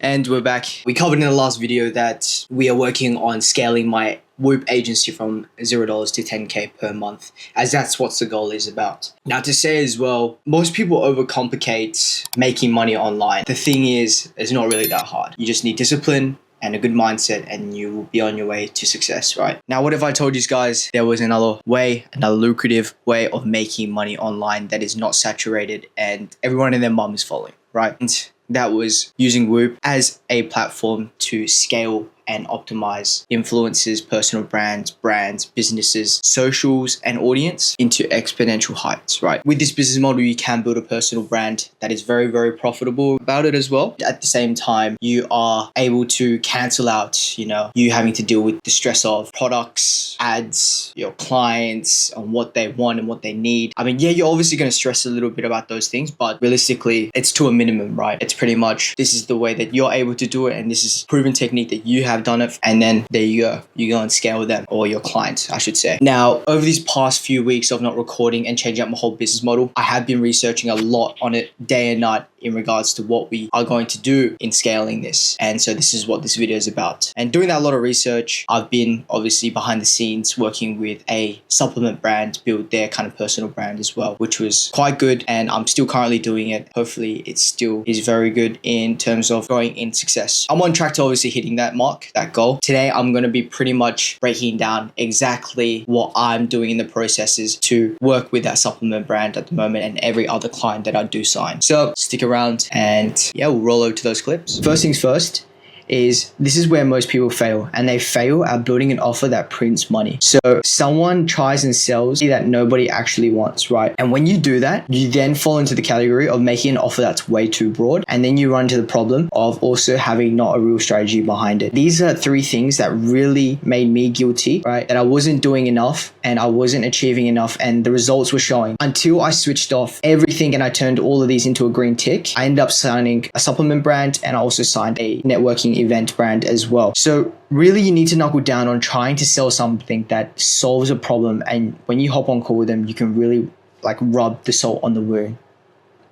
And we're back. We covered in the last video that we are working on scaling my WHOP agency from $0 to 10K per month, as that's what the goal is about. Now, to say as well, most people overcomplicate making money online. The thing is, it's not really that hard. You just need discipline and a good mindset, and you will be on your way to success, right? Now, what if I told you guys there was another way, another lucrative way of making money online that is not saturated and everyone and their mom is following, right? And that was using WHOP as a platform to scale and optimize influencers, personal brands, businesses, socials, and audience into exponential heights, right? With this business model, you can build a personal brand that is very, very profitable about it as well. At the same time, you are able to cancel out, you having to deal with the stress of products, ads, your clients, and what they want and what they need. I mean, yeah, you're obviously going to stress a little bit about those things, but realistically, it's to a minimum, right? It's pretty much, this is the way that you're able to do it, and this is proven technique that you have done it, and then there you go and scale them, or your clients, I should say. Now, over these past few weeks of not recording and changing up my whole business model, I have been researching a lot on it day and night in regards to what we are going to do in scaling this. And so this is what this video is about. And doing that lot of research, I've been obviously behind the scenes working with a supplement brand to build their kind of personal brand as well, which was quite good, and I'm still currently doing it. Hopefully it still is very good in terms of growing in success. I'm on track to obviously hitting that mark, that goal. Today I'm going to be pretty much breaking down exactly what I'm doing in the processes to work with that supplement brand at the moment and every other client that I do sign. So stick around and yeah, we'll roll over to those clips. First things first, this is where most people fail, and they fail at building an offer that prints money. So someone tries and sells that nobody actually wants, right? And when you do that, you then fall into the category of making an offer that's way too broad, and then you run into the problem of also having not a real strategy behind it. These are three things that really made me guilty, right? That I wasn't doing enough and I wasn't achieving enough, and the results were showing until I switched off everything and I turned all of these into a green tick. I ended up signing a supplement brand, and I also signed a networking event brand as well. So really, you need to knuckle down on trying to sell something that solves a problem, and when you hop on call with them, you can really rub the salt on the wound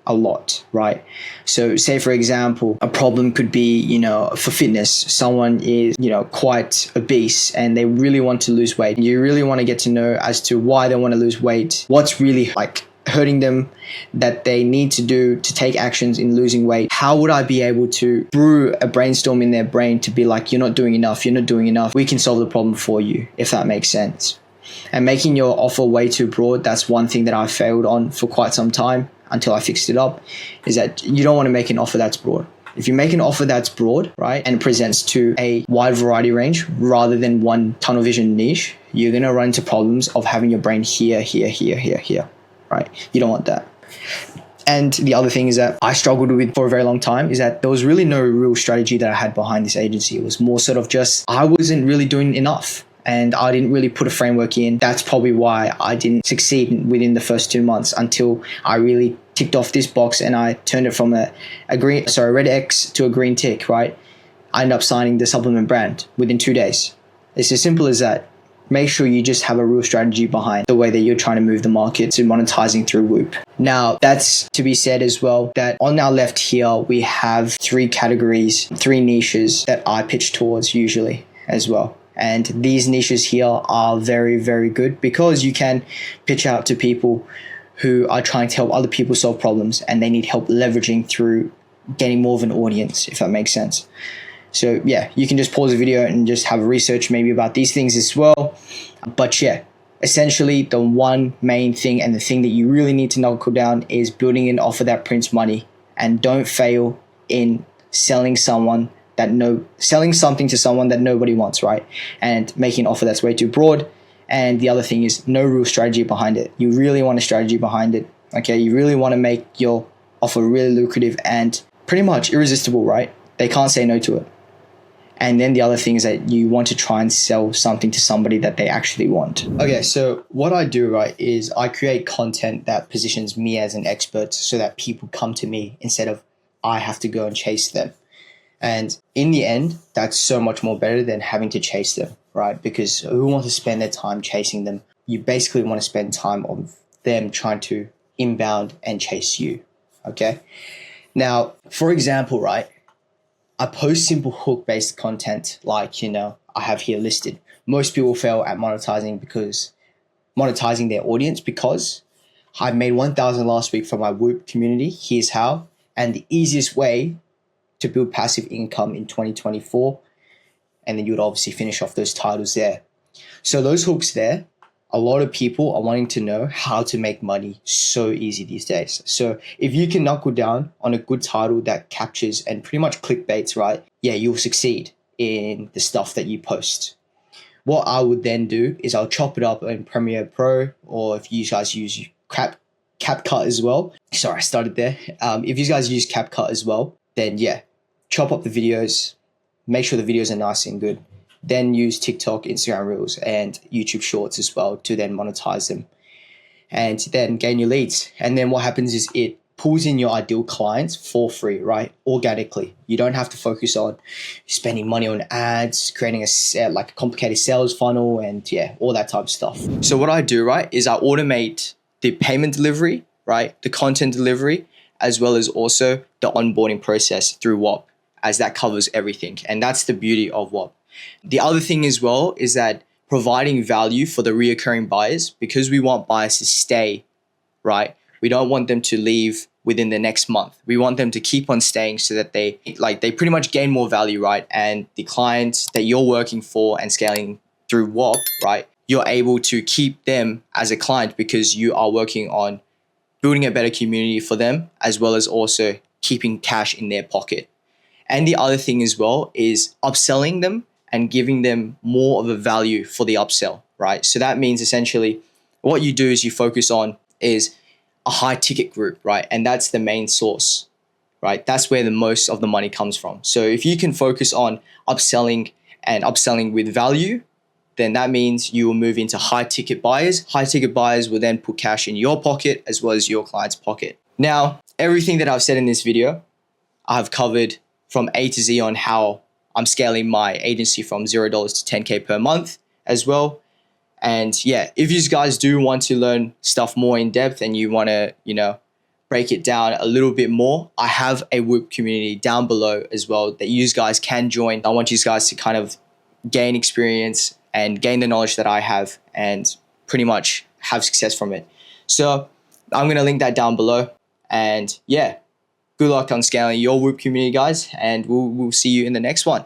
a lot, right? So say for example, a problem could be, for fitness, someone is, quite obese and they really want to lose weight. You really want to get to know as to why they want to lose weight, what's really hurting them that they need to do to take actions in losing weight. How would I be able to brew a brainstorm in their brain to be like, you're not doing enough, we can solve the problem for you, if that makes sense. And making your offer way too broad, that's one thing that I failed on for quite some time until I fixed it up, is that you don't want to make an offer that's broad. If you make an offer that's broad, right, and presents to a wide variety range rather than one tunnel vision niche, you're going to run into problems of having your brain here, right? You don't want that. And the other thing is that I struggled with for a very long time is that there was really no real strategy that I had behind this agency. It was more sort of just, I wasn't really doing enough and I didn't really put a framework in. That's probably why I didn't succeed within the first 2 months until I really ticked off this box and I turned it from a red X to a green tick, right? I ended up signing the supplement brand within 2 days. It's as simple as that. Make sure you just have a real strategy behind the way that you're trying to move the market to monetizing through WHOP. Now, that's to be said as well, that on our left here, we have 3 categories, 3 niches that I pitch towards usually as well. And these niches here are very, very good because you can pitch out to people who are trying to help other people solve problems and they need help leveraging through getting more of an audience, if that makes sense. So yeah, you can just pause the video and just have a research maybe about these things as well. But yeah, essentially the one main thing and the thing that you really need to knuckle down is building an offer that prints money, and don't fail in selling something to someone that nobody wants, right? And making an offer that's way too broad. And the other thing is no real strategy behind it. You really want a strategy behind it. Okay, you really want to make your offer really lucrative and pretty much irresistible, right? They can't say no to it. And then the other thing is that you want to try and sell something to somebody that they actually want. Okay, so what I do, right, is I create content that positions me as an expert so that people come to me instead of I have to go and chase them. And in the end, that's so much more better than having to chase them, right? Because who wants to spend their time chasing them? You basically want to spend time on them trying to inbound and chase you, okay? Now, for example, right, I post simple hook-based content like, I have here listed. Most people fail at monetizing their audience because I made 1,000 last week for my WHOP community. Here's how. And the easiest way to build passive income in 2024. And then you would obviously finish off those titles there. So those hooks there, a lot of people are wanting to know how to make money so easy these days. So if you can knuckle down on a good title that captures and pretty much clickbaits, right? Yeah, you'll succeed in the stuff that you post. What I would then do is I'll chop it up in Premiere Pro, or if you guys use CapCut as well. Sorry, I started there. If you guys use CapCut as well, then yeah, chop up the videos, make sure the videos are nice and good. Then use TikTok, Instagram Reels, and YouTube Shorts as well to then monetize them. And then gain your leads. And then what happens is it pulls in your ideal clients for free, right? Organically. You don't have to focus on spending money on ads, creating a complicated sales funnel, and yeah, all that type of stuff. So what I do, right, is I automate the payment delivery, right, the content delivery, as well as also the onboarding process through WHOP, as that covers everything. And that's the beauty of WHOP. The other thing as well is that providing value for the reoccurring buyers, because we want buyers to stay, right? We don't want them to leave within the next month. We want them to keep on staying so that they pretty much gain more value, right? And the clients that you're working for and scaling through WHOP, right? You're able to keep them as a client because you are working on building a better community for them, as well as also keeping cash in their pocket. And the other thing as well is upselling them and giving them more of a value for the upsell, right? So that means essentially what you do is you focus on is a high ticket group, right? And that's the main source, right? That's where the most of the money comes from. So if you can focus on upselling and upselling with value, then that means you will move into high ticket buyers. High ticket buyers will then put cash in your pocket as well as your client's pocket. Now, everything that I've said in this video, I've covered from A to Z on how I'm scaling my agency from $0 to 10K per month as well. And yeah, if you guys do want to learn stuff more in depth and you want to, break it down a little bit more, I have a WHOP community down below as well that you guys can join. I want you guys to kind of gain experience and gain the knowledge that I have and pretty much have success from it. So I'm going to link that down below. And yeah, good luck on scaling your WHOP community, guys. And we'll see you in the next one.